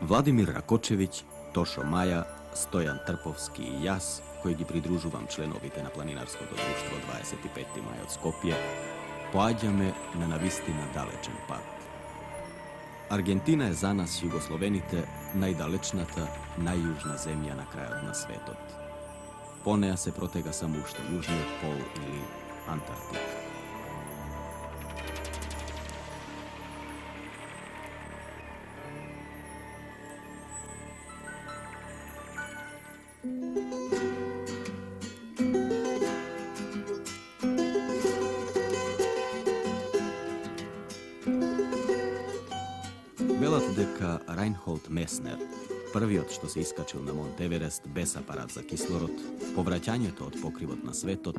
Vladimir Rakočević, Tošo Maja, Stojan Trpovski i jas, koji gi pridružuvam členovite na planinarsko društvo 25. maj od Skopje, poađame na navistina dalečen pat. Argentina je za nas, Jugoslovenite, najdalečnata, najjužna zemlja na kraju na svetot. Poneja se protega samo što južni od pol ili Antarktik. Velat deka Reinhold Messner, prvi od što se iskačil na Mont Everest bez aparat za kislorod, povraćanje to od pokrivot na svetot,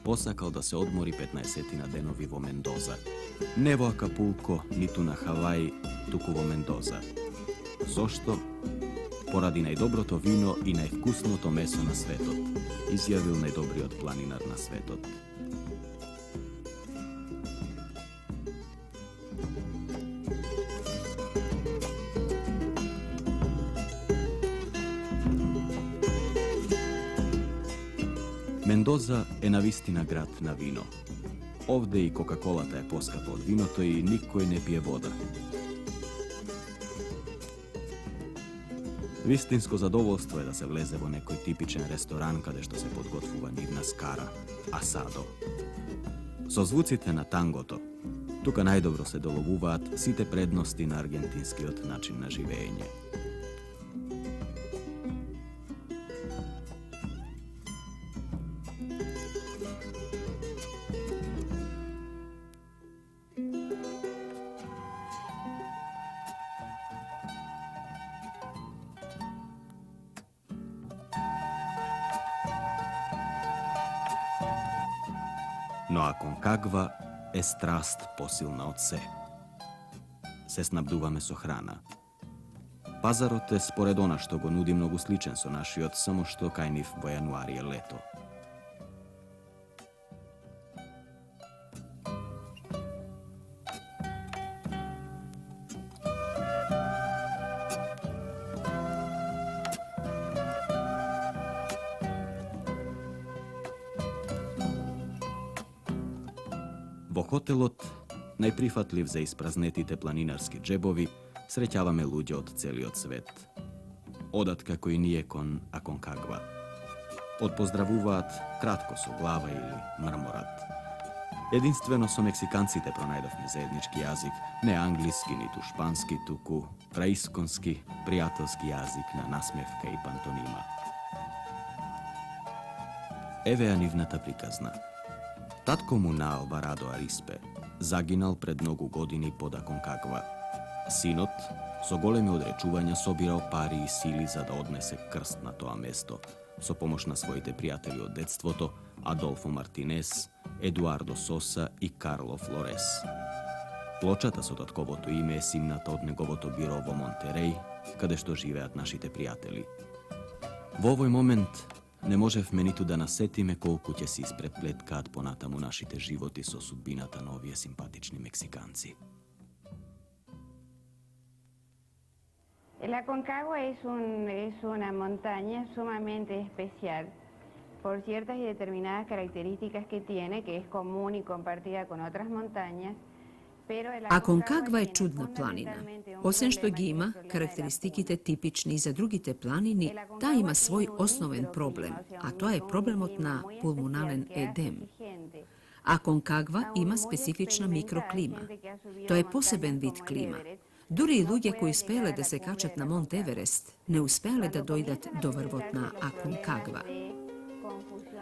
posakal da se odmori 15 denovi vo Mendoza. Ne vo Acapulco, nitu na Havaji, tuku vo Mendoza. Zošto? Poradi najdobro to vino i najvkusno to meso na svetot, izjavil najdobri od planinar na svetot. Mendoza je navistina grad na vino. Ovde i Coca-Cola ta je poskapa od vinoto i nikoj ne pije voda. Vistinsko zadovoljstvo je da se vleze vo nekoj tipičen restoran kade što se podgotvuva nivna skara, asado. Sozvucite na tangoto. Tuka najdobro se dolovuvat site prednosti na argentinski od način na živenje. No Aconcagua je strast posilna od se. Se snabduvame so hrana. Pazarote, spored ona što go nudi mnogo sličen so naši od samo što kajniv vo januari je leto. Vo hotelot, najprihvatljiv za ispraznetite planinarski džebovi, srećava me luđe od celi od svet. Odatka koji nije kon Aconcagua. Odpozdravuvat kratko su glava ili mrmorat. Jedinstveno so Meksikancite pronajdovni zajednički jazik, ne anglijski, ni tu španski, tuku praiskonski, prijateljski jazik na nasmjevka i pantonima. Eve Anivnata prikazna. Tatko mu na Alvarado Arispe zaginal pred mnogu godini pod Aconcagua. Sinot, so goleme odrečuvanja sobirao pari i sili za da odnese krst na toa mesto, so pomoć na svojite prijatelji od detstvoto, Adolfo Martinez, Eduardo Sosa i Carlo Flores. Pločata so tatkovoto ime simnata od njegovoto biro vo Monterey, kade što živeat našite prijatelji. V ovoj moment ne možev menitu da nasetime koliko će se isprepletkat ponatamu našite životi so sudbinata novije simpatični Meksikanci. El Aconcagua es una montaña sumamente especial por ciertas y determinadas características que tiene, que es común y compartida con otras montañas. Aconcagua je čudna planina. Osim što gi ima karakteristikite tipični za drugite planini, ta ima svoj osnoven problem, a to je problemot na pulmonalen edem. Aconcagua ima specifična mikroklima. To je poseben vid klima. Duri ljudje koji uspjele da se kačat na Mont Everest, ne uspjele da dojdat do vrvot na Aconcagua.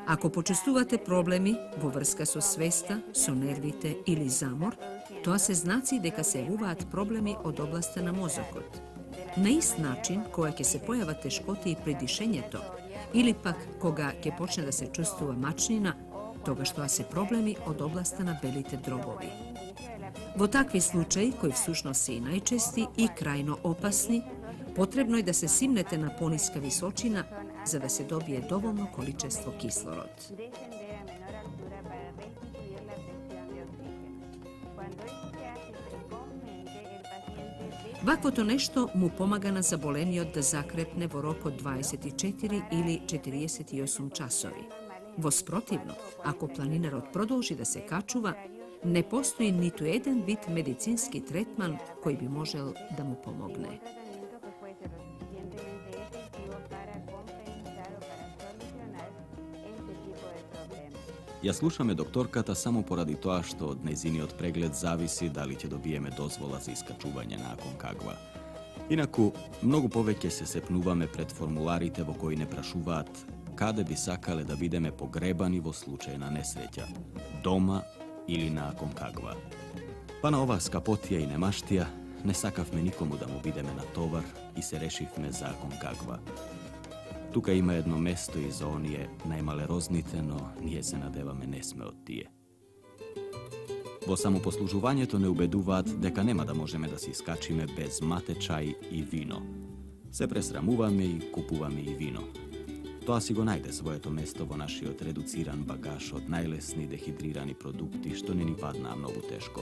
Ako počustuvate problemi, vo vrska so svesta, so nervite ili zamor, to se znaci deka se uvat problemi od oblasti na mozokot. Na ist način koja ke se pojava teškoti pri dišenjeto, ili pak koga ke počne da se čustuva mačnina, toga što se problemi od oblasti na belite drobovi. Vo takvi slučaji, koji v sušnosti i najčesti i krajno opasni, potrebno je da se simnete na poniska visočina za da se dobije dovoljno količestvo kislorod. Vakvo to nešto mu pomaga na zaboleniot da zakrepne vo roku od 24 ili 48 časovi. Vosprotivno, ako planinarot produži da se kačuva, ne postoji niti jedan vid medicinski tretman koji bi možel da mu pomogne. Ja slušam doktorkata samo poradi toa što od njezini od pregled zavisi da li će dobijeme dozvola za iskačuvanje nakon kagva. Inaku, mnogo poveke se sepnuvame pred formularite vo koji ne prašuvat kade bi sakale da videme pogrebani vo slučajna nesreća, doma ili nakon kagva. Pa na ova skapotija i nemaštija ne sakav me nikomu da mu videme na tovar i se rešiv me zakon kagva. Tuka ima jedno mesto i za on je najmale roznite, no nije se nadeva me ne sme od tije. Vo samoposlužuvanje to ne ubeduvat deka nema da možeme da si iskačime bez mate, čaj i vino. Se presramuvame i kupuvame i vino. To asi go najde svoje to mesto vo naši od reduciran bagaž od najlesni dehidrirani produkti što ne ni padna mnogo teško.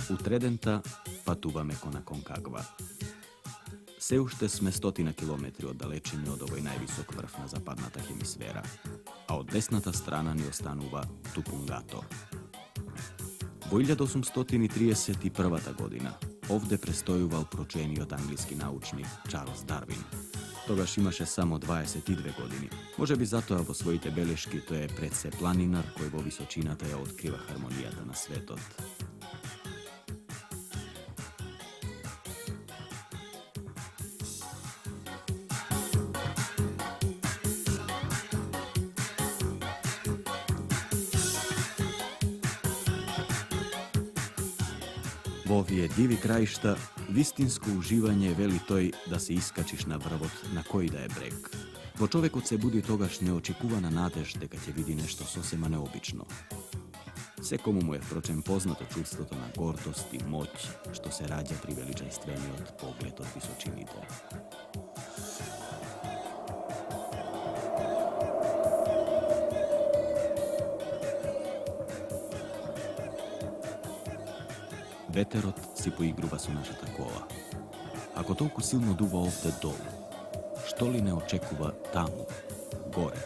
U Tredenta patuvame ko nakon kagva. Se ušte sme 100 kilometri od dalečenja od ovoj najvisok vrh na zapadnata hemisfera, a od desnata strana ni ostanuva Tupungato. Vo 1831. godina ovde prestojuval pročeniot anglijski naučnik Charles Darwin. Togaš imaše samo 22 godini. Može bi zato avo svojite beleški, to je predse planinar koji vo visočinata je otkriva harmonijata na svetot. Vo ovije divi krajišta, vistinsko uživanje veli toj da se iskačiš na vrvot na koji da je breg. Vo čoveku se budi togaš neočekuvana nadež deka će vidi nešto sosema neobično. Sekomu mu je vpročem poznato čuvstvo to na gordost i moć što se rađa pri veličanstveni od pogled od visočinite. Veterot si poigruva su našata kola. Ako toliko silno duva ovde dolu, što li ne očekuva tamo, gore?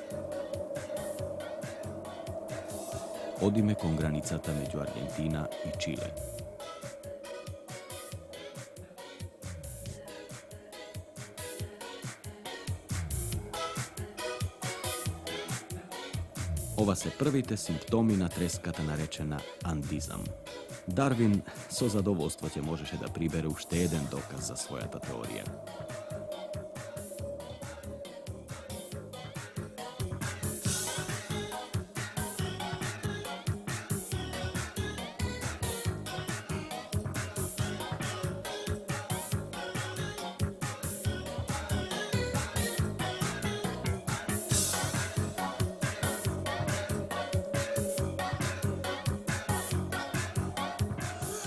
Odime kon granicata među Argentina i Čile. Ova se prvite simptomi na treskata narečena andizam. Darwin so zadovoljstvo će možeše da pribere ušte jedan dokaz za svojata teorija.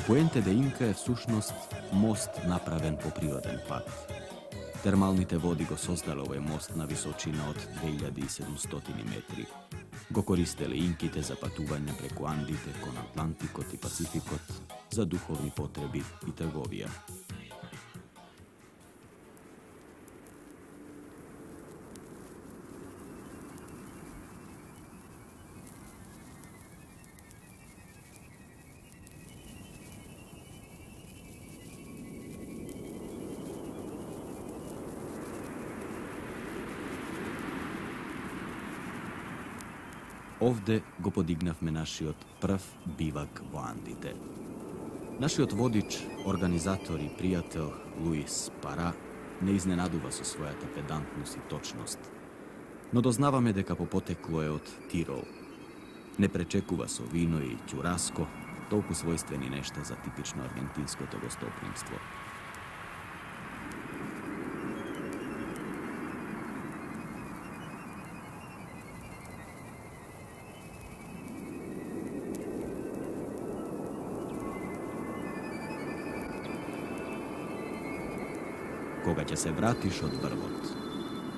Puente de Inca je v sušnost most napraven po priroden pad. Termalnite vodi go sozdale ovaj most na visočina od 2700 metri. Go koristele Inkite za patuvanja preko Andite, kon Atlantikot i Pacifikot, za duhovni potrebi i trgovija. Ovde go podignavme našiot prv bivak vo Andite. Našiot vodič, organizator i prijatelj Luis Parra ne iznenaduva so svojata pedantnost i točnost. No doznavame дека po poteklo je od Tirol. Ne prečekuva so vino i ćurasko, toliko svojstveni nešta za tipično argentinsko gostoprimstvo. Koga će se vratiš od Vrvot,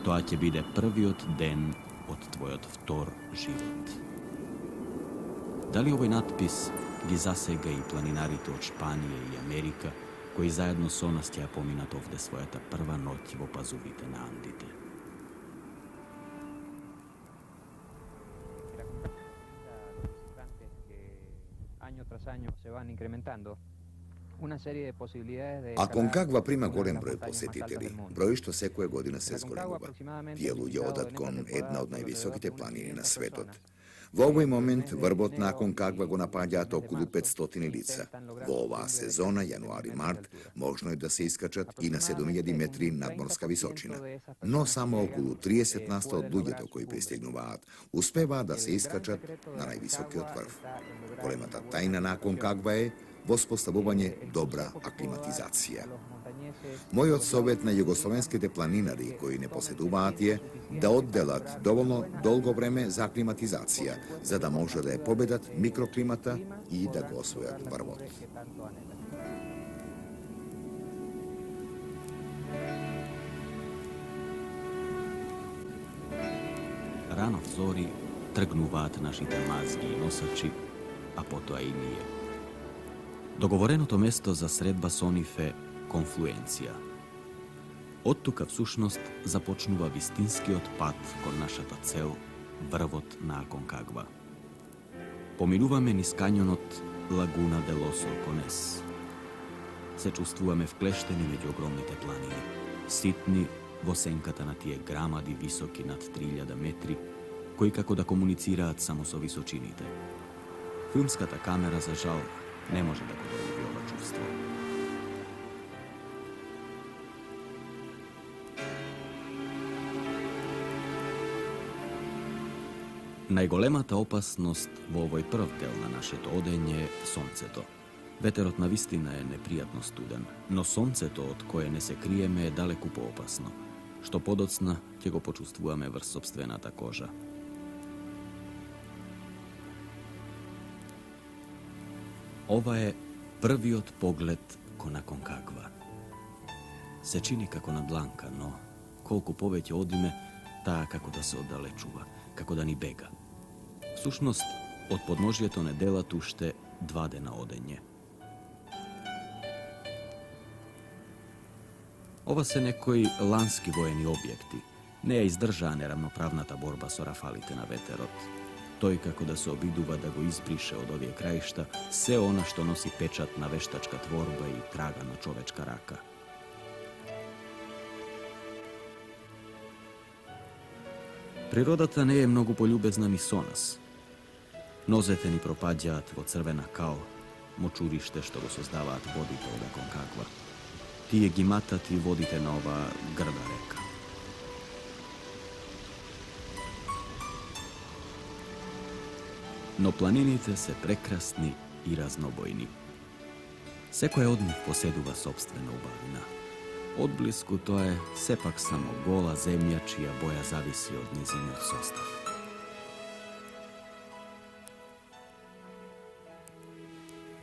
toa će bide prvi od den od tvojot vtor život. Da li ovaj natpis gi zasega i planinarite od Španije i Amerika, koji zajedno so nas će pominat ovde svojata prva noć v opazuvite na Andite? Año tras año se van incrementando. Aconcagua prima golem broj posjetitelji. Broj što se koje godine se zgoremuva. Djeluje odatkom jedna od najvisokite planine na svetot. V ovoj moment Vrbot na Aconcagua go napadjat okolo 500 lica. V ova sezona, januar i mart, možno je da se iskačat i na 7000 metri nadmorska visočina. No samo okolo 30% od ljudjeta koji pristignuvat uspeva da se iskačat na najvisoki od vrv. Golemata tajna na Aconcagua je uspostavovanje dobra aklimatizacija. Moj odsovjet na jugoslovenske planinari koji ne posjeduvat je da oddelat dovoljno dolgo vreme za aklimatizacija, za da može da je pobedat mikroklimata i da go osvojat Vrvot. Rano v zori trgnuvat našite mazgi i nosači, a poto i nije. Dogovoreno to mesto za sredba Sonife konfluencija. Odtuka v sušnost započnuva vistinski odpad kon našata cel Vrvot na Aconcagua. Pominuvame niz kanjonot Laguna de los Halcones. Se čustvuvame vklešteni među ogromnite planine. Sitni, vosenkata na tije gramadi visoki nad 3000 metri, koji kako da komuniciraat samo so visočinite. Filmskata kamera za žal ne može da podoljevi ova čuvstvo. Najgolemata opasnost v ovoj prv del na našето odenje je sonceto. Veterotna vistina je neprijatno studen, no sonceto od koje ne se krijeme je daleko poopasno, što podocna će go počustvujeme vrst sobstvenata koža. Ova je prvi od pogled ko na Aconcagua. Se čini kako na dlanka, no koliko poveće odime, ta kako da se oddalečuva, kako da ni bega. Sušnost, od podnožje to ne dela tušte 2 dena odenje. Ova se nekoji lanski vojeni objekti, ne je izdržane ravnopravnata borba so rafalite na veterot. To je kako da se obiduva da go izbriše od ovije krajišta sve ona što nosi pečat na veštačka tvorba i traga na čovečka raka. Prirodata ne je mnogo poljubezna ni so nas. Nozete ni propađat vo crvena kao močurište što go sozdavat vodite od Aconcagua. Ti je gimatati vodite na ova grda reka. No planinite se prekrasni i raznobojni. Seko je od njih poseduva sobstvena ubavina. Odblisku to je sepak samo gola zemlja čija boja zavisi od njezine sastav.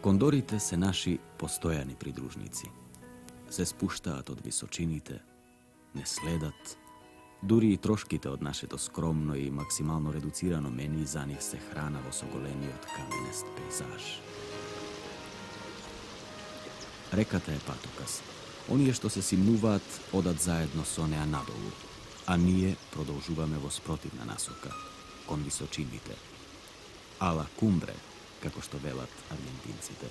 Kondorite se naši postojani pridružnici. Se spuštat od visočinite, ne sledat, duri i troškite od naše to skromno i maksimalno reducirano meni za njih se hrana osogoleni od kamenest pejzaž. Rekata je patokas. On je što se simnuvat odat zajedno s onea nadolu, a nije prodolžuvame vos protivna nasoka, kon visočinite. Ala cumbre, kako što velat argentincite.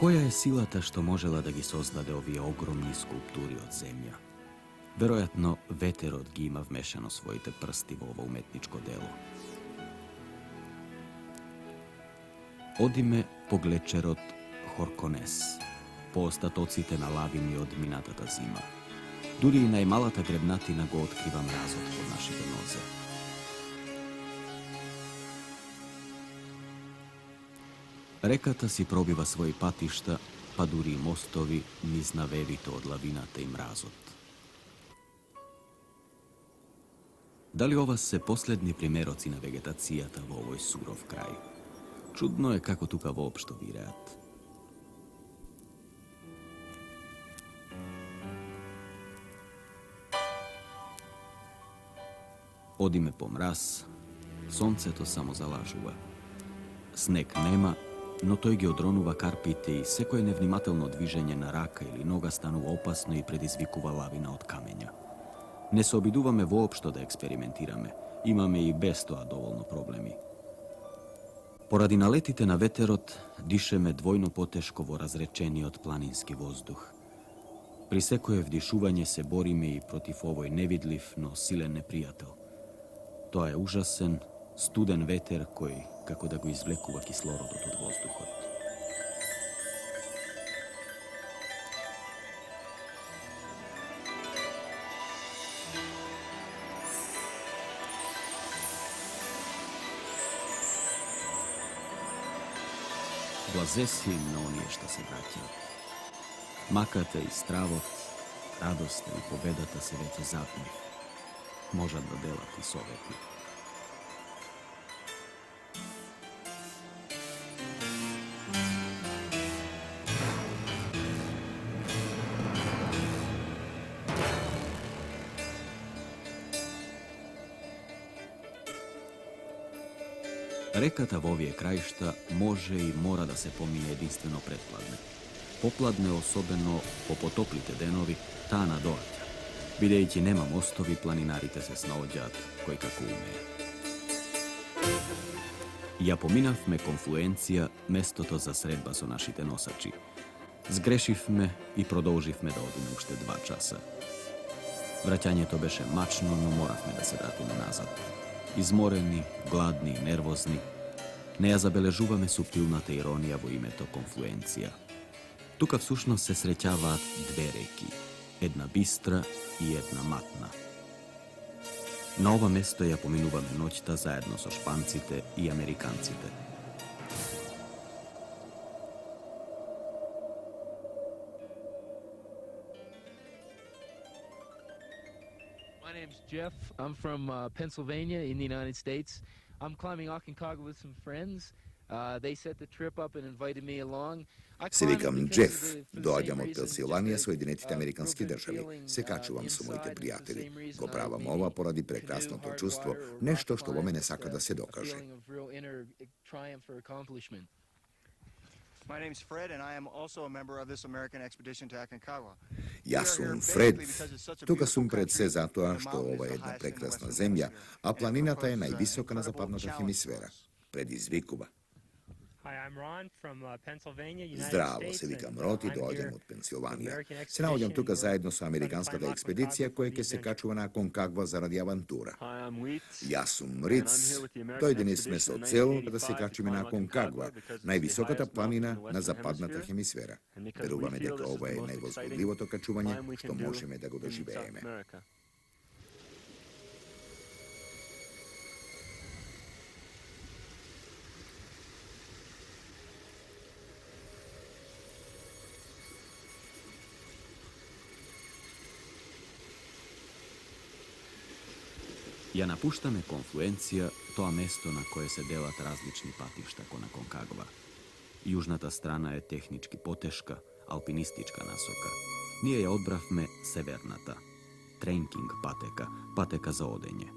Koja je silata što možela da gi sozdade ovi ogromni skulpturi od zemlja? Verojatno veter od gima vmešano svojite prsti v ovo umetničko delo. Одиме по глечерот Хорконес, по остатоците на лавини од минатата зима. Дури и најмалата гребнатина го открива мразот под нашите нозе. Реката си пробива своји патишта, па дури и мостови низ навевите од лавината и мразот. Дали ова се последни примероци на вегетацијата во овој суров крај? Чудно е како тука воопшто виреат. Одиме по мраз, сонцето само залажува. Снег нема, но тој ги одронува карпите и секое невнимателно движење на рака или нога станува опасно и предизвикува лавина од камења. Не се обидуваме воопшто да експериментираме, имаме и без тоа доволно проблеми. Поради налетите на ветерот, дишеме двојно потешко во разречениот планински воздух. При секое вдишување се бориме и против овој невидлив, но силен непријател. Тоа е ужасен, студен ветер кој како да го извлекува кислородот од воздухот. Блазе си на оние што се враќаат. Маката и стравот, радоста и победата се веќе зад нив. Можат да делат и совети. Реката во овие краишта може и мора да се помине единствено предпладне. Попладне, особено по потоплите денови, таа надоаѓа. Бидејќи нема мостови, планинарите се снаоѓаат кој како умее. Ја поминавме конфлуенција, местото за средба со нашите носачи. Сгрешивме и продолживме да одиме уште 2 часа. Враќањето беше мачно, но моравме да се вратиме назад. Изморени, гладни и нервозни, не ја забележуваме суптилната иронија во името конфлуенција. Тука всушност се среќаваат 2 реки, една бистра и една матна. На ова место ја поминуваме ноќта заедно со шпанците и американците. My name's Jeff. I'm from Pennsylvania in the United States. I'm climbing Aconcagua with some friends. They set the trip up and invited me along. Се викам Джеф, доаѓам од Пенсилванија, Соединетите Американски држави. Се качувам со моите пријатели. Го правам ова поради прекрасното чувство, нешто што во мене сака да се докаже. My name's Fred and I am also a member of this American expedition to Aconcagua. Јас сум Фред. Тука сум пред се затоа што ова е една прекрасна земја, а планината е највисока на западната хемисфера. Предизвикува. Здраво, се викам Рот и доаѓам од Пенсилванија. Се наоѓам тука заедно со американската експедиција која ќе се качува на Аконкагва заради авантура. Јас сум Риц. Дојдени сме со цел да се качиме на Аконкагва, највисоката планина на западната хемисфера. Веруваме дека ова е највозбудливото качување што можеме да го доживееме. Ја напуштаме конфлуенција, тоа место на кое се делат различни патишта кон Аконкагва. Јужната страна е технички потешка, алпинистичка насока. Ние ја одбравме северната, тренкинг патека, патека за одење.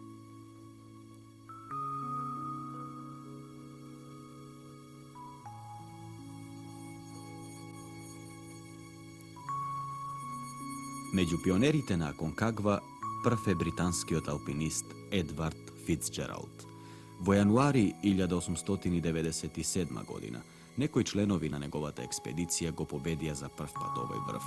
Меѓу пионерите на Аконкагва прв е британскиот алпинист Едвард Фицџералд. Во јануари 1897 година, некои членови на неговата експедиција го победија за прв пат овој врв.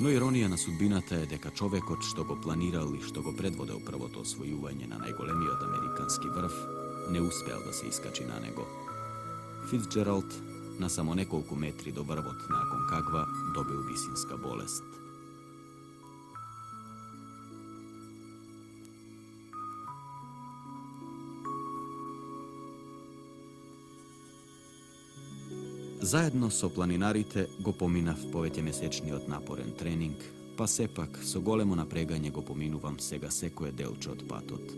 Но иронија на судбината е дека човекот што го планирал и што го предводел првото освојување на најголемиот американски врв, не успеал да се искачи на него. Fitzgerald na samo nekoliko metri do Vrvotna Aconcagua dobil visinska bolest. Zajedno so planinarite go pominav povetjemesečniot naporen trening, pa sepak so golemo napreganje go pominuvam sega sekoje delče od patot.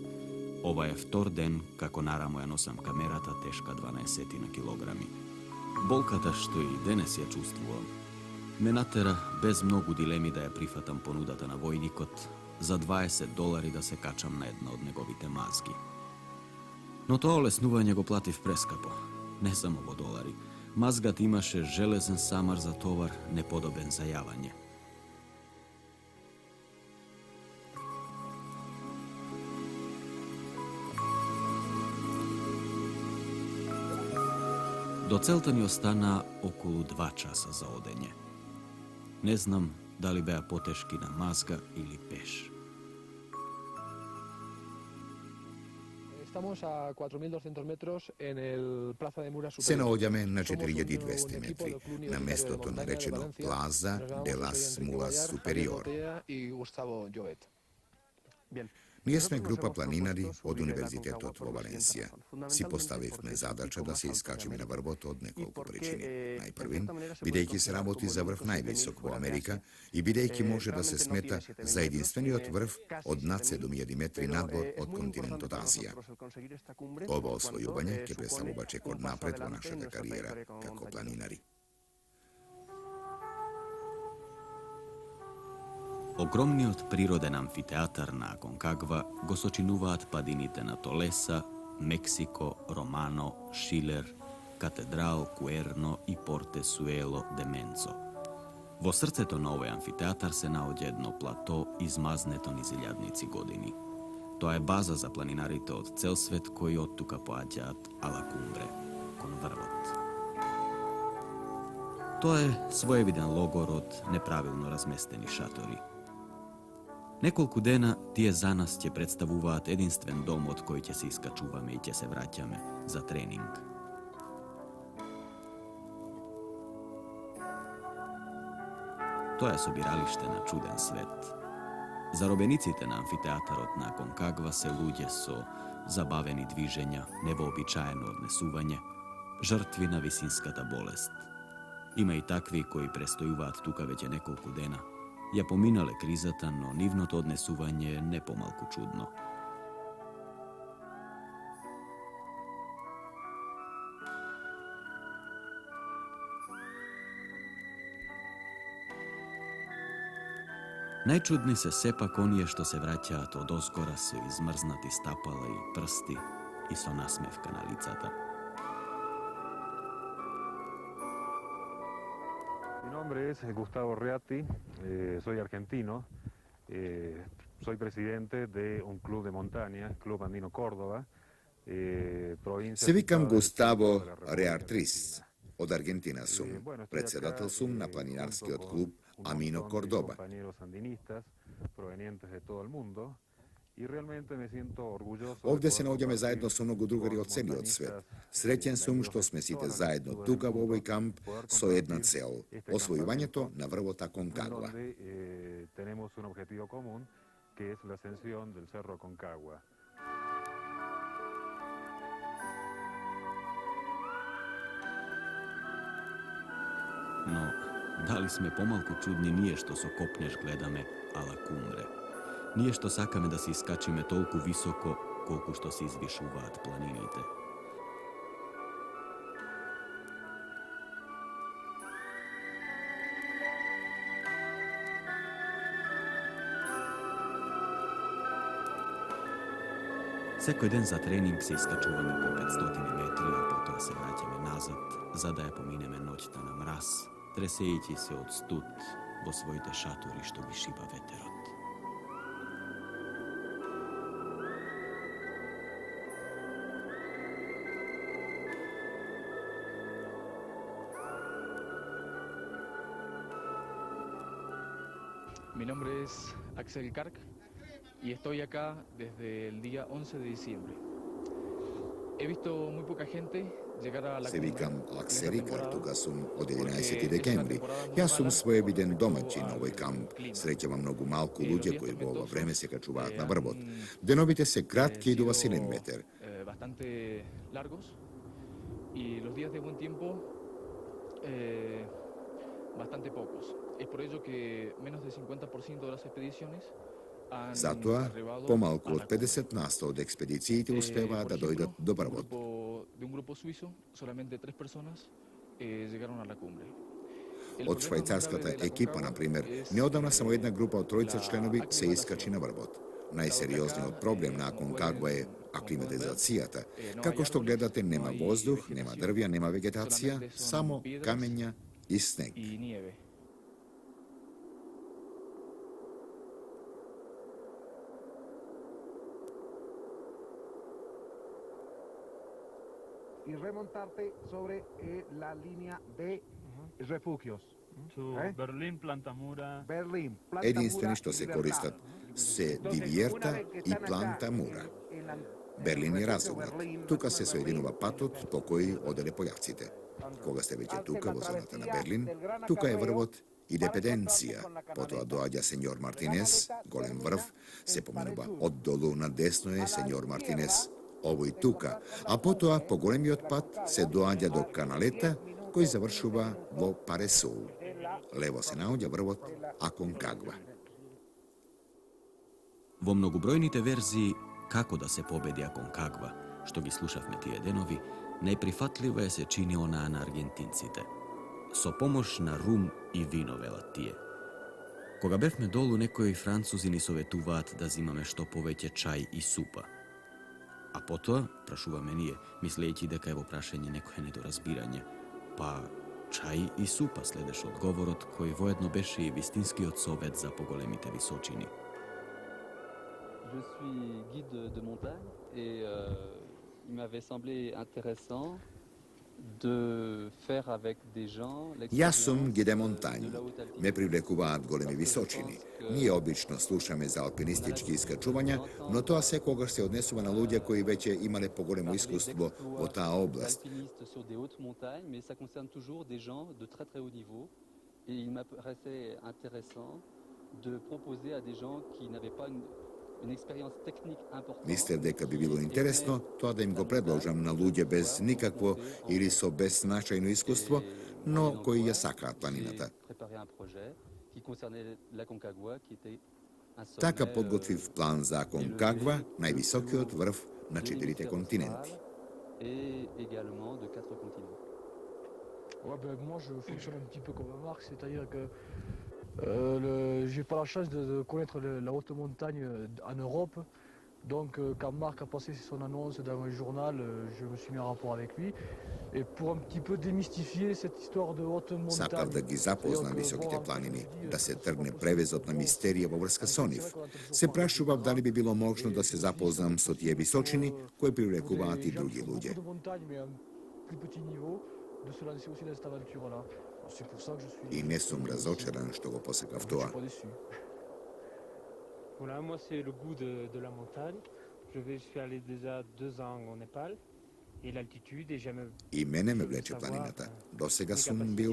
Ova je vtor den, kako naramo ja nosam kamerata teška 12 kilogrami. Bolkata što i denes ja čustvujem. Me natera bez mnogu dilemi da ja prifatam ponudata na vojnikot za $20 da se kačam na jedno od njegovite mazgi. No to ole snuvanje go plativ preskapo, ne samo $. Mazgat imaše železen samar za tovar, nepodoben za javanje. Do Celta mi ostana okolo 2 časa za odenje. Ne znam da li beja poteškina mazga ili peš. Estamos a 4200 metros en el Plaza de Mura Se Superior. naođame na 4200 metri, na mesto to narečeno Plaza de las Mulas Superior. Y Gustavo Llobet. Bien. Ние сме група планинari од Универзитетот во Валенсија. Си поставивме задача да се искачиме на врвот од неколку причини. Најпрвин, бидејќи се работи за врв највисок во Америка и бидејќи може да се смета за единствениот врв од над 7000 метри надвор од континентот Азија. Ова освојување ќе представува чекор напред во нашата кариера како планинари. Ogromniот природен амфитеатар на Аконкагва го сочинуваат падините на Толеса, Мексико, Романо, Шилер, Катедрал, Куерно и Порте Суело де Менцо. Во срцето на овој амфитеатар се наоѓа едно плато измазнето низ илјадници години. Тоа е база за планинарите од цел свет кои од тука поаѓаат ала Кумбре, кон врвот. Тоа е своевиден логор од неправилно разместени шатори. Неколку дена тие за нас ќе представуваат единствен дом од кој ќе се искачуваме и ќе се враќаме за тренинг. Тоа е собиралиште на чуден свет. Заробениците на амфитеатарот на Аконкагва се луѓе со забавени движења, невообичаено однесување, жртви на висинската болест. Има и такви кои престојуваат тука веќе неколку дена. Ја поминале кризата, но нивното однесување е не помалку чудно. Најчудни се сепак оние што се враќаат од озгора со измрзнати стапала и прсти и со насмевка на лицата. Mi nombre es Gustavo Reati, soy argentino, soy presidente de un club de montaña, Club Andino Córdoba, provincia... Се викам Густаво Реартрис. Од Аргентина сум. Председател сум на планинарскиот клуб Amino Córdoba. Овде се наоѓаме заедно со многу другари од целиот свет. Среќен сум што сме сите заедно тука во овој камп со една цел – освојувањето на врвот Аконкагва. Но, дали сме помалку чудни ние што со копнеш гледаме ала Кумбре? Ние што сакаме да се искачиме толку високо, колку што се извишуваат планините. Секој ден за тренинг се искачуваме по 500 метри, а потоа се враќаме назад, за да ја поминеме ноќта на мраз, тресејќи се од студ во своите шатори што ги шиба ветерот. Mi nombre es Axel Kark y estoy acá desde el día 11 de diciembre. he visto muy poca gente llegar a la Se cumbre vikam en esta akseri temporada, kartu ga sum od porque 11. es dekembri. una temporada muy Ja sum mala svojeviden respecto domaćin al ovaj kamp. clima. Srećem mnogo malku Los luđe días koji u ovo tormentosos, vreme se kačuvat na han vrbot. Denovite se kratki idu sido, vasilin meter. bastante largos y los días de buen tiempo bastante pocos. Es por ello que menos del 50% de las expediciones han Zato arribado pomalku a od la cumbre. 50% od ekspedicijiti uspeva Por da ejemplo, dojdat do vrbot. de un grupo suizo, solamente 3 personas llegaron a la cumbre. El Od problema švajcarskata más grave de la ekipa, na Aconcagua primjer, es, neodavna samo jedna grupa od trojice la členovi se aclimatación. iskači na vrbot. Najseriozniji od problem nakon Kagva je aklimatizacijata. Kako što gledate, nema vozduh, nema drvja, nema vegetacija, samo kamenja i sneg. Y nieve. Y remontarte sobre la línea de refugios. Berlin, Plantamura. Berlin, Jedinstveni što se koristat se divierta i planta mura. Berlin je razumrat. Tuka se sojedinova patot po koji odere pojacite. Koga ste već je tuka vozonata na Berlin, tuka je vrvot i dependencija. Potom dođa senjor Martinez, golem vrv, se pomenuva od dolu na desno je senjor Martinez, ovo i tuka, a potom po golemi otpad se dođa do kanaleta koji završuva vo Paresul. Levo se naođa vrvot Aconcagua. Vo mnogobrojnite verziji kako da se pobedi Aconcagua, što gi slušavme ti Edenovi, najprihvatljiva je se čini ona na Argentincite. So pomoć na rum i vino velat tije. Koga bevme dolu nekoj Francuzini sovetuvat da zimame što poveće čaj i supa. A poto, prašuva menije, misleći deka evo prašenje neko je nedorazbiranje, pa čaj i supa sledeš odgovorot koji vojedno beše i vistinski od sovet za pogolemite visočini. Je suis guide de montagne et il m'avait semblé intéressant de faire avec des gens Ja sam gide montanj. Me privlekuvat golemi visočini. Nije obično slušame za alpinistički iskačuvanja, no to se koga se odnesuva na ludje koji već je imale pogolemo iskustvo o ta oblast. sur des hautes montagnes, mais ça concerne toujours des gens de très très haut niveau. Et il m'apparaissait intéressant de proposer à des gens qui n'avaient pas une expérience technique importante. Mislim deka bi bilo interesno to da im go predložam na ludje bez nikakvo ili so bez značajno iskustvo, no koji je sakat planinata. Takav podgotviv plan za Aconcagua, najvisoki od vrv na 4 kontinenti. Et également de 4 continents. Ouais, ben, moi je fonctionne un petit peu comme Marc, c'est-à-dire que j'ai pas la chance de connaître la haute montagne en Europe. Donc quand Marc a passé son annonce dans un journal, je me suis mis en rapport avec lui. Et pour un petit peu démystifier cette histoire de haute montagne. Sakav da gi zapozna visokite planini, da se trgne prevezotna misterija vrska soniv. Se prašuvav da li bi bilo možno da se zapoznam s tije visočini koje privrekuvati drugi ludje. I ne sam razočaran što go posekav toa. Voilà, moi c'est le goût de la montagne. Je suis allé déjà 2 ans au Népal et l'altitude et j'aime. I mene me vleče planinata. Dosega sam bil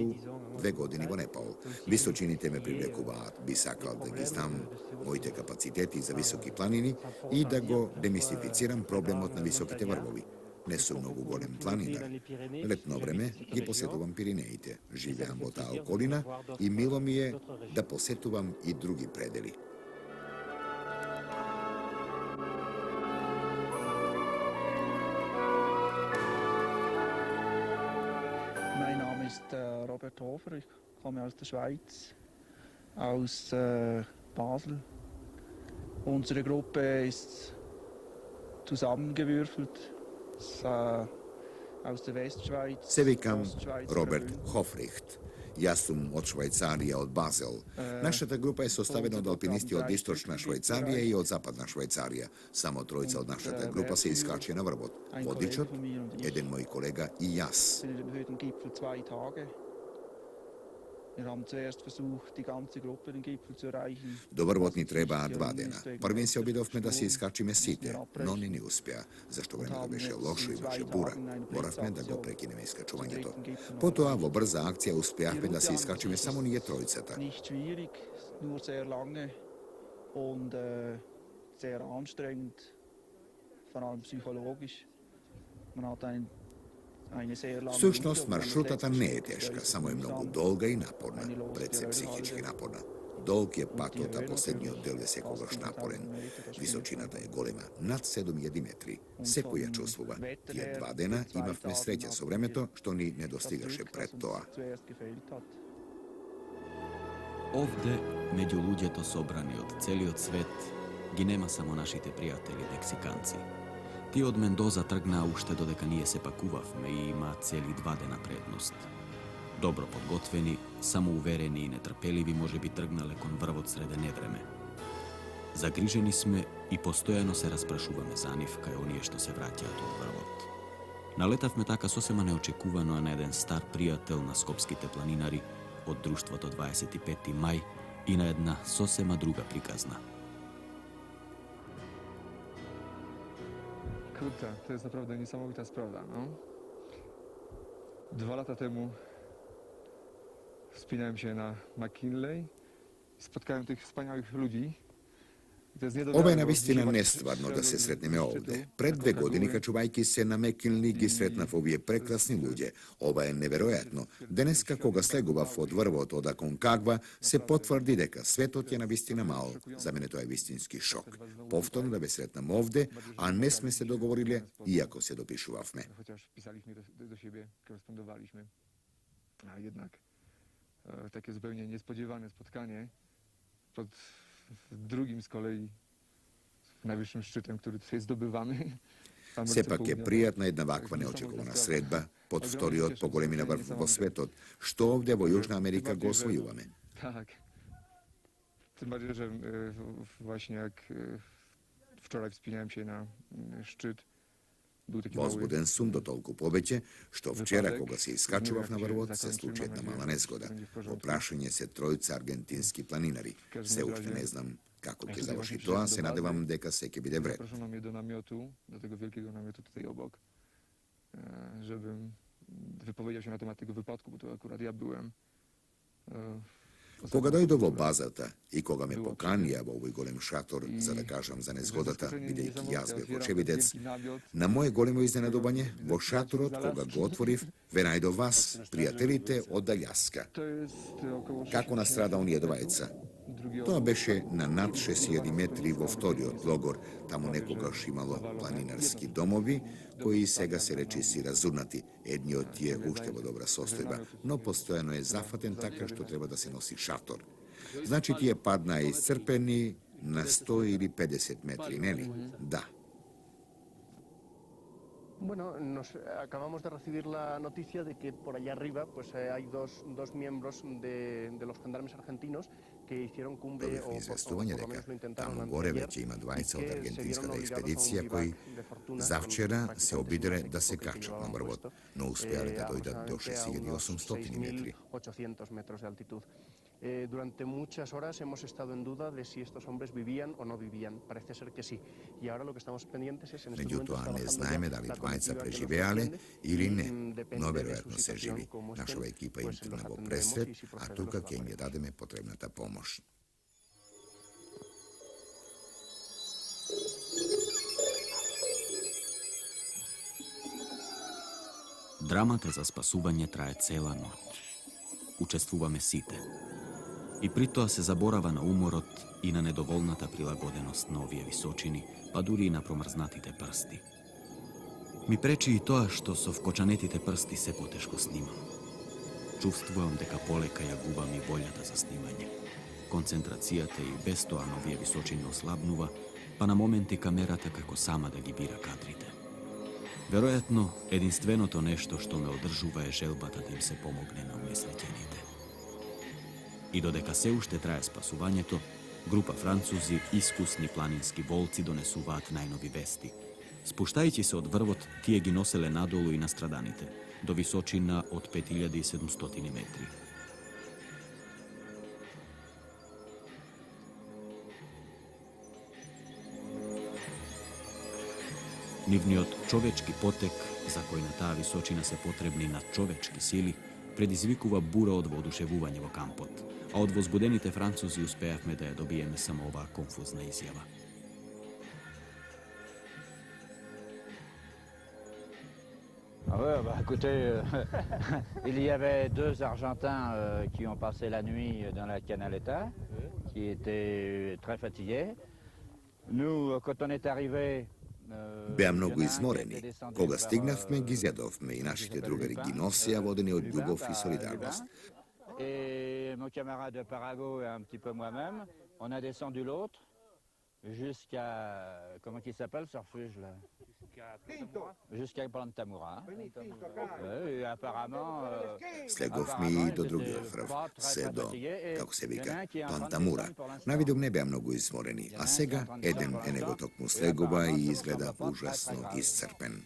2 godine vo Nepal. Visočinite me privlekuvat, bi sakal da gi znam mojite kapaciteti za visoki planini i da go demistificiram problem od na visokite vrbovi. Ne su mnogo golem planinar. Letno vreme gi posetuvam Pirinejite. Življam vo ta okolina i milo mi je da posetuvam i drugi predeli. Mein Name ist Robert Hofer, ich komme aus der Schweiz, aus Basel. Unsere Gruppe ist zusammengewürfelt aus der Westschweiz. Se vikam Robert Hofricht. Ja sam od Švajcarija, od Basel. Naša ta grupa je sastavljena od alpinisti od istočna Švajcarija i od zapadna Švajcarija. Samo trojica od naša ta grupa se iskače na vrbot. Vodičar, jedan moj kolega i jas. Wir haben zuerst versucht, die ganze Gruppe den Gipfel zu erreichen. Do Vrvotni treba 2 dena. Prvim se obidovme da se iskačime site, no ni uspja, zašto vremena beše lošo i beše bura. Moravme da go prekineme iskačovanje to. Poto avo brza akcija uspjahme da se iskačime samo nije trojicata. Nicht schwierig, nur sehr lange und sehr anstrengend, vor allem psychologisch. Man hat Sušnost maršrutata ne je teška, samo je mnogo dolga i naporna, predvsem psihički naporna. Dolg je patota posljednji oddel je sekogaš naporen. Visočinata je golema nad 7 metri. Seko je čustvova. Tije 2 dena imavme sreće so vremeto, što ni ne dostigaše pred toa. Ovde, među ľuďeto sobrani od celiot svet, gi nema samo našite prijatelji Meksikanci. Ti od Mendoza trgna ušte dodeka nije se pakuvavme i ima celi 2 dena prednost. Dobro podgotveni, samouvereni i netrpelivi može bi trgnale kon vrvot srede nevreme. Zagriženi sme i postojano se rasprašuvame za njih, kaj onije što se vraća od vrvot. Naletavme taka sosema neočekuvano na jedan star prijatelj na skopskite planinari od društva do 25. maj i na jedna sosema druga prikazna. Kurczę, to jest naprawdę niesamowita sprawa, no. 2 lata temu wspinałem się na McKinley i spotkałem tych wspaniałych ludzi. Ovo je navistina nestvarno da se sretneme ovde. Pred 2 godine kačuvajki se na McKinley gi sretnav ovije prekrasni ľuđe. Ova je neverojatno. Dnes kako ga slegovav od vrvot od Aconcagua se potvrdi deka svetot je navistina malo. Za mene to je vistinski šok. Povtorno da be sretnam ovde, a ne sme se dogovorile, iako se dopišuvavme. Chociaż pisaliśmy do siebie, korespondowaliśmy. A jednak takie zupełnie niespodziewane spotkanie pod drugim z kolei najvyšším šczytem, który tutaj zdobywamy. Sepak je prijatna jedna vakva neočekovana sredba pod vtoriot po golemina vrv vo svetot, što ovdje vo Južna Amerika go osvojuvame. Tak. Tym bardziej, że właśnie jak wczoraj wspinałem się na szczyt, Возбуден сум до толку повеќе, што вчера кога се искачував на врвот, се случи една мала незгода. Опрашање се тројца аргентински планинари. Се уште не знам како ќе заврши тоа, се надевам дека се ќе биде вред. Zaproszono mnie do namiotu, do tego wielkiego namiotu tutaj obok, żebym wypowiedział się na temat tego wypadku, bo to akurat ja byłem. Кога дојдов во базата и кога ме поканија во овој голем шатор за да кажам за незгодата, бидејќи јас бев очевидец, на моје големо изненадување, во шаторот кога го отворив, ве најдов вас, пријателите од Алјаска. Како настрада оние двајца? Тоа беше на над 6000 метри во вториот логор, таму некогаш имало планинарски домови, кои сега се речи си разурнати. Едниот е уште во добра состојба, но постојано е зафатен така што треба да се носи шатор. Значи тие паднаа исцрпени на 100 или 50 metri, neli? Da. Bueno, acabamos de recibir la noticia de que por allá arriba pues hay dos miembros de los gendarmes argentinos que hicieron cumbre o por lo menos lo intentaron anteayer y que se vieron obligados a un bivac de fortuna. Завчера се обидре да се качат на врвот, но успеале да дојдат до 6800 метри. 6.800 metros de altitud. Durante muchas horas hemos estado en duda de si estos hombres vivían o no vivían. Parece ser que sí. Y ahora lo que estamos pendientes es en este momento Меѓутоа не знаеме дали двајца преживеале или не, но веројатно се живи. Нашава екипа им тргна во пресред, а тука ќе им ја дадеме потребната помош. Драмата за спасување трае цела ноќ. Учествуваме сите. И при тоа се заборава на уморот и на недоволната прилагоденост на овие височини, па дури и на промрзнатите прсти. Ми пречи и тоа што со вкочанетите прсти се потешко снимам. Чувствувам дека полека ја губам и волјата за снимање. Концентрацијата и без тоа на овие височини ослабнува, па на моменти камерата како сама да ги бира кадрите. Веројатно, единственото нешто што ме одржува е желбата да им се помогне на унесреќените. И додека се уште трае спасувањето, група французи, искусни планински волци донесуваат најнови вести. Спуштајќи се од врвот, тие ги носеле надолу и на страданите, до височина од 5700 метри. Нивниот човечки потек, за кој на таа височина се потребни надчовечки сили, предизвикува бура од воодушевување во кампот, а од возбудените французи успеавме да ја добиеме само оваа конфузна изјава. Ah ouais, bah écoutez, il y avait deux Argentins qui ont passé la nuit dans la Canaleta, qui étaient très fatigués. Nous, quand on est arrivé, Беа многу изморени. Кога стигнавме, ги изјадовме и нашите другари ги носеа водени од љубов и солидарност. Et mon camarade de Parago et un petit peu moi-même, on a descendu l'autre jusqu'à, comment il s'appelle ce refuge là? Jusqu'à Plantamura. Et apparemment... Слеговме и до другиот врв, се до, како се вика, Плантамура. Навидом не беа многу изморени, а сега еден е него токму слегува и изгледа ужасно исцрпен.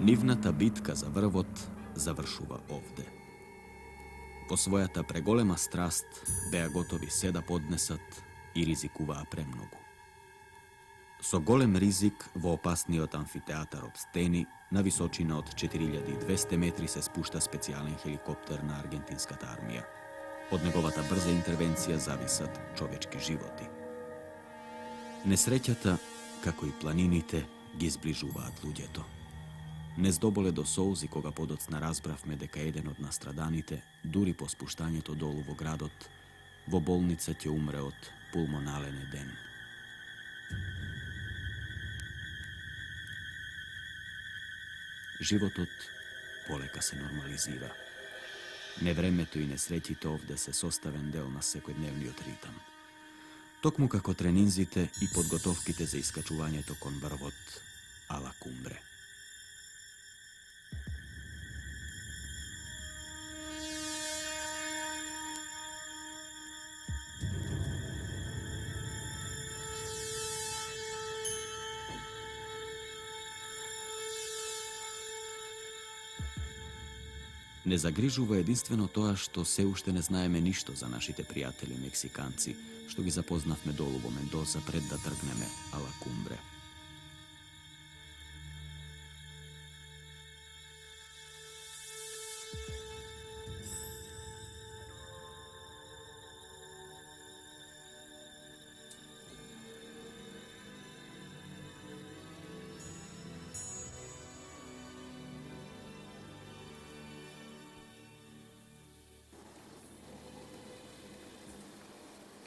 Нивната битка за врвот завршува овде. По својата преголема страст беа готови се да поднесат и ризикуваа премногу. Со голем ризик во опасниот амфитеатар од стени на височина од 4200 метри се спушта специјален хеликоптер на аргентинската армија. Од неговата брза интервенција зависат човечки животи. Несреќата, како и планините, ги зближуваат луѓето. Не здоболе до соузи кога подоцна разбравме дека еден од настраданите, дури по спуштањето долу во градот, во болница ќе умре од пулмонален едем. Животот полека се нормализира. Невремето и несреќите овде се составен дел на секојдневниот ритам. Токму како тренинзите и подготовките за искачувањето кон врвот ала Кумбре. Не загрижува единствено тоа што се уште не знаеме ништо за нашите пријатели мексиканци, што ги запознавме долу во Мендоза пред да тргнеме ала Кумбре.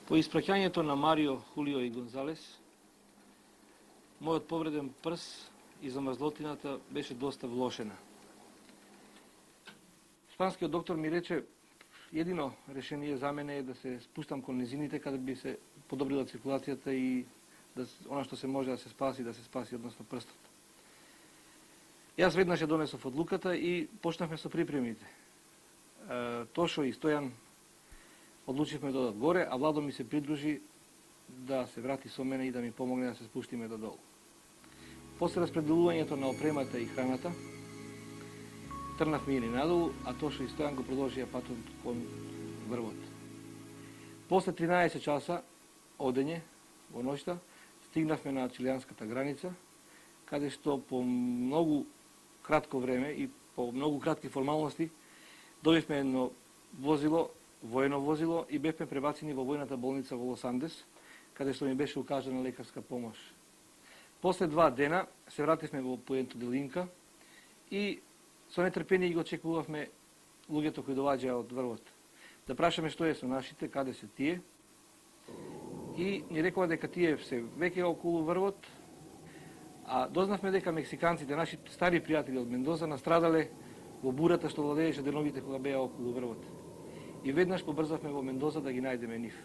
По испраќањето на Марио, Хулио и Гонзалес, мојот повреден прс и замрзлотината беше доста влошена. Шпанскиот доктор ми рече, едино решение за мене е да се спустам кон низините каде би се подобрила циркулацијата и да она што се може да се спаси односно прстот. Јас веднаш ја донесов одлуката и почнавме со припремите. Тошо и Стојан одлучивме да одат горе, а Владо ми се придружи да се врати со мене и да ми помогне да се спуштиме до долу. После распределувањето на опремата и храната, трнавме или надолу, а Тошо и Стојан го продолжија патот кон врвот. После 13 часа одење во ноќта, стигнавме на чилијанската граница, каде што по многу кратко време и по многу кратки формалности добивме едно возило, воено возило и бевме пребацени во војната болница во Лос Андес, каде што ми беше укажана лекарска помош. После 2 дена се вративме во Пуенто де Линка и со нетрпение ги очекувавме луѓето кои доаѓаа од врвот. Да прашаме што е со нашите, каде се тие. И ни рекоа дека тие се веќе околу врвот, а дознавме дека мексиканците, наши стари пријатели од Мендоза, настрадале во бурата што владееше деновите кога беа околу врвот. И веднаш побрзавме во Мендоза да ги најдеме нив.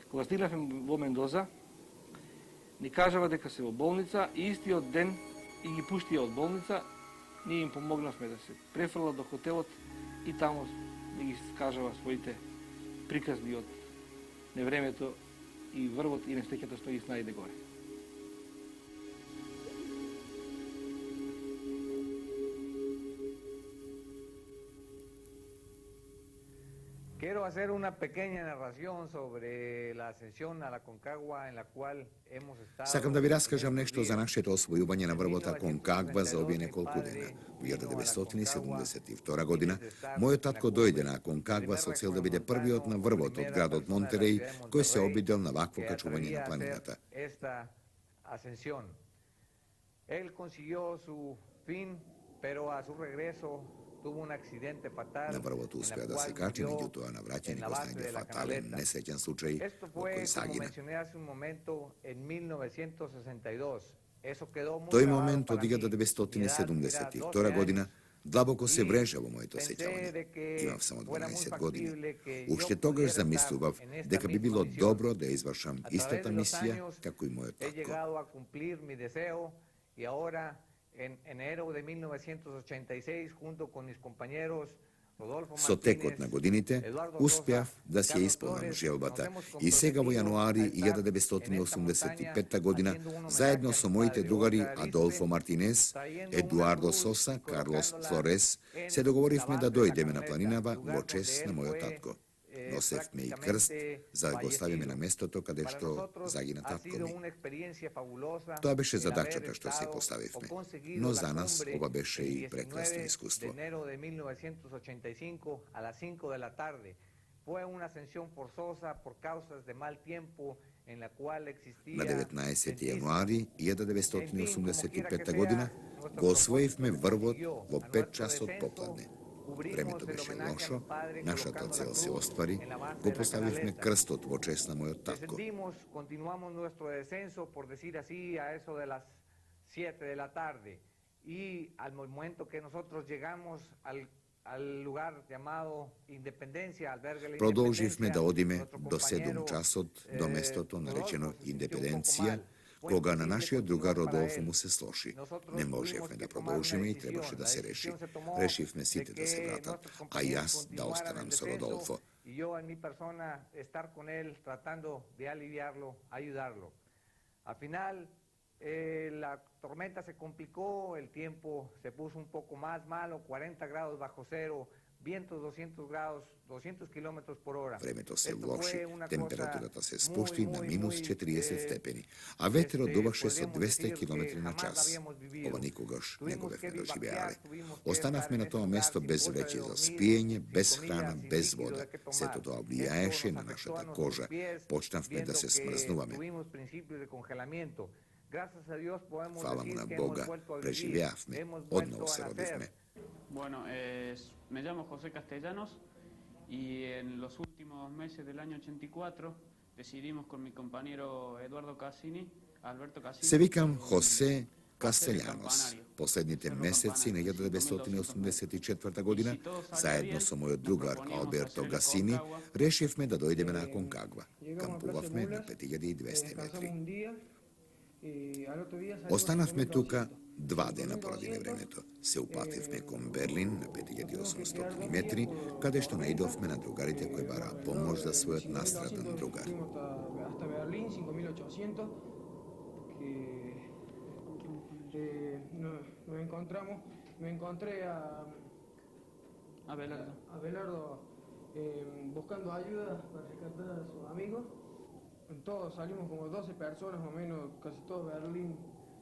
Кога стигнавме во Мендоза, ни кажава дека се во болница и истиот ден и ги пуштија од болница, ние им помогнавме да се префрлат до хотелот и таму ни ги кажава своите приказни од невремето и врвот и несреќата што ги снајде горе. Quiero hacer una pequeña narración sobre la ascensión a la Aconcagua en la cual hemos estado... Sakam da vi raskažem nešto za naše osvojuvanje na vrvota Aconcagua za ovije nekoliko dana. U 1972. godina moj tatko dojde na Aconcagua so cel da vide prvi od na vrvot od grada od Monterey koji se obidel na vakvoka čuvanje na planinata. Él consiguió su fin, pero a su regreso tuvo un accidente fatal. Na vrvotu uspeo da se kači, međutim na vraćanju ga znajde fatalen, nesrećan slučaj u koji zagine. To je moment od 1972. godina dlaboko se vrežavo moje to sećavanje. Imam samo 12 godina. Ušte togaž zamisluvav, deka bi bilo dobro da izvršam istota misija kako i moje tatko. Y ahora, en enero de 1986, junto con mis compañeros Rodolfo Sotekot na godinite uspjav da se ispunam želbata i sega u januari 1985. godina zajedno so mojite drugari Adolfo Martinez, Eduardo Sosa, Carlos Flores se dogovorivme da dojdeme na planinava u očest na mojo tatko. Nosev me i krst, zagostavi me na mesto to kada je što zagina tatko mi. To beše zadačata što se postavivme, no za nas ova beše i prekrasno iskustvo. Na 19. januari 1985. godina go osvojivme vrvot vo 5 časov popladne. Vreme to beše lošo, naša ta cel se ostvari, go postavivme krst od počest na mojo tatko. Continuamos nuestro descenso, por decir así, a eso de las 7 de la tarde. Y al momento que nosotros llegamos al lugar llamado Independencia, albergue la Продолживме да одиме до 7 часот до местото наречено Индепенденција, кога на нашиот другар Родолфо му се слоши. Не можевме да продолжиме и требаше да се реши. Решивме сите да се вратат, а јас да останам со Родолфо. Y yo en mi persona estar con él tratando de aliviarlo, ayudarlo. Al final la tormenta se complicó, el tiempo se puso un poco más malo, 40 grados bajo cero, vientos 200 grados, 200 kilómetros por hora. Времето се влоши, температурата се спушти на минус 40 степени, а ветерот дуваше со 200 km на час. Ова никогаш не го бевме доживеале. Останавме на тоа место без веќе за спиење, без храна, без вода. Сето тоа влијаеше на нашата кожа. Почнавме да се смрзнуваме. Фала му на Бога, преживеавме, одново се родивме. Bueno, me llamo José Castellanos y en los últimos meses del año 84 decidimos con mi compañero Eduardo Cassini, Alberto Cassini... Се викам Хосе Кастелјанос. Последните месеци на 1984 година, заедно со мојот другар Алберто Гасини, решивме да дојдеме на Аконкагва. Кампувавме на 5200 метри. Останавме тука 2 дена поради невремето. Се упативме кон Берлин на 5800 метри, каде што наидовме на другарите кои бараа помош за својот настрадан другар. Me encontré a Abelardo buscando ayuda para rescatar a sus amigos. Todos salimos como 12 personas más o menos, casi todo Berlín.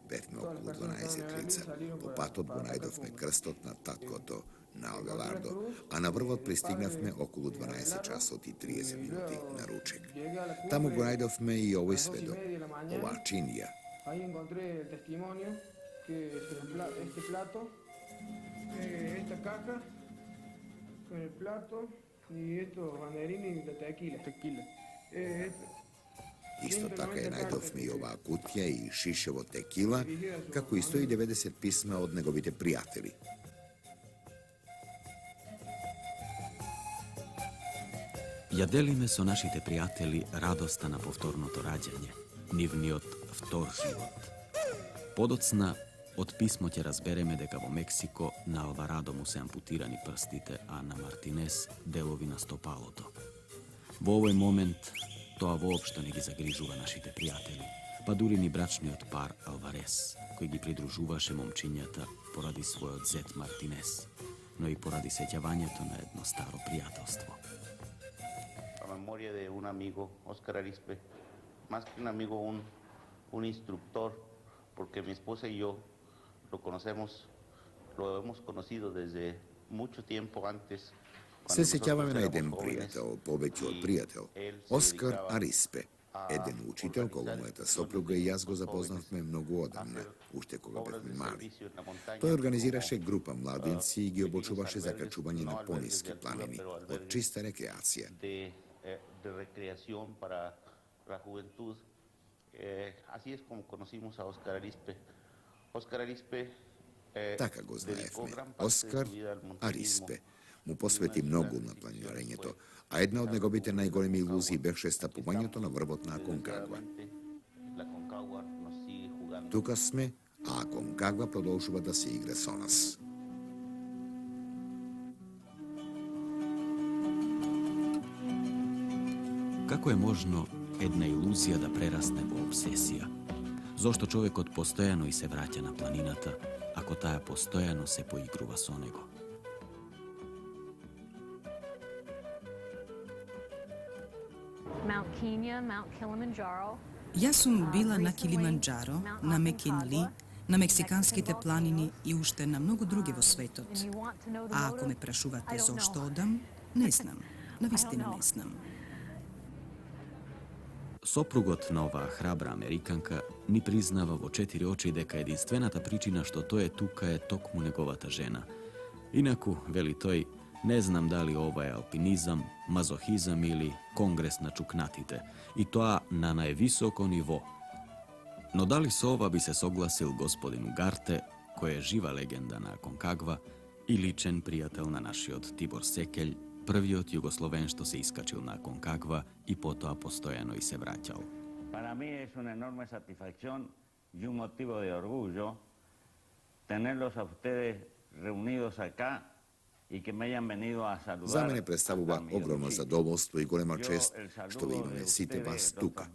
Бевме околу 12 лица. По патот го најдовме крстот на таткото на Абелардо, а на врвот пристигнавме околу 12 часот и 30 минути на ручек. Таму го најдовме и овој сведок, ова чинија. Ahí encontré el testimonio que este plato, esta caja con el plato y estos banderines y la tequila. Исто така ја најдовме и оваа кутија и шишево текила, како и 190 писма од неговите пријатели. Ја делиме со нашите пријатели радоста на повторното раѓање, нивниот втор живот. Подоцна, од писмо ќе разбереме дека во Мексико на Алварадо му се ампутирани прстите, а на Мартинес делови на стопалото. Во овој момент тоа воопшто не ги загрижува нашите пријатели, па дури ни брачниот пар Алварес, кој ги придружуваше момчињата поради својот зет Мартинес, но и поради сеќавањето на едно старо пријателство. memoria de un amigo, Oscar Arispe, más que un amigo, un instructor, porque mi esposa y yo lo hemos conocido desde mucho tiempo antes. Se sjećava na jedan prijatelj, poveći od prijatelj, Oskar Arispe, jedan učitelj koga mojeta sopruga i jaz go zapoznavme mnogo odavna, ušte koga behme mali. To je organiziraše grupa mladinci i gi obočuvaše za kačuvanje na Ponijske planini, od čista rekreacija. De recreación para la juventud. Así es como conocimos a Oscar Arispe. Oscar Arispe Taka go znajevme, Oskar Arispe. Mu posveti mnogo na planiranje to, a jedna od njegovite najgoremi iluziji beše stapuvanje to na vrvotna Aconcagua. Tuka sme, a Aconcagua продолжува da se igre so nas. Kako je možno jedna iluzija da prerasne u obsesija? Zašto čovjek od postojano i se vraća na planinata, ako taja postojano se poigruva s onego? Ja sam bila na Kilimanjaro, na McKinley, na meksikanskite planini i ušte na mnogo druge vo svetot. A ako me prašuvate zašto odam, ne znam. Na vistinu ne znam. Soprugotna ova hrabra Amerikanka ni priznava vo 4 oči deka jedinstvenata pričina što to je tuka je tokmu negovata žena. Inaku, veli toj, ne znam da li ovo je alpinizam, mazohizam ili kongres na čuknatite, i to na najvisoko nivo. No da li s ova bi se soglasil gospodin Ugarte, koja je živa legenda na Aconcagua i ličen prijatelj na naši od Tibor Sekelj, prvi od Jugosloven što se iskačil na Aconcagua i potom postojano i se vraćal. Para mí es una enorme satisfacción y un motivo de orgullo tenerlos a ustedes reunidos acá i que me hayan venido a saludar. Za mene predstavuje ogromno zadovoljstvo i golema čest što vi imame site vas tuka.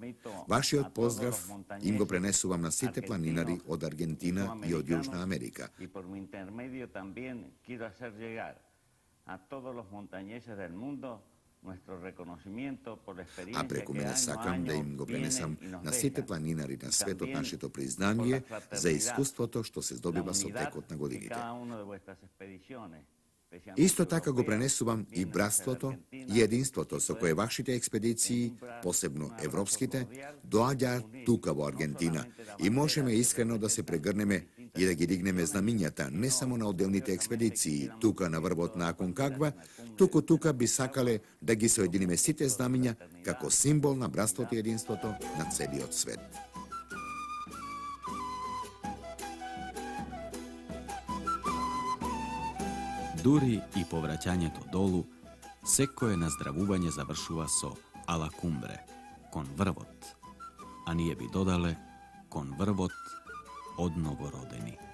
Vaši od pozdrav im go prenesu vam na site planinari od Argentina i od Južna Amerika. I por mi intermedio también quiero hacer llegar a todos los montañeses del mundo nuestro reconocimiento por la experiencia a preko mene sakam da im go prenesam na site planinari na svet od naše to priznanje za iskustvo to što se zdobiva sa tekot na godinite. Isto tako go prenesu vam i bratstvo to, jedinstvo to sa koje vašite ekspediciji, posebno evropskite, doađa tuka vo Argentina i možeme iskreno da se pregrneme i da gi digneme znaminjata ne samo na oddelnite ekspediciji tuka na vrvot na Aconcagua, tuka bi sakale da gi se ujedinime site znaminja kako simbol na bratstvo to jedinstvo to na celi od svet. Duri i povraćanje to dolu, seko je na zdravuvanje završuva so ala cumbre, kon vrvot, a nije bi dodale kon vrvot od novorodeni.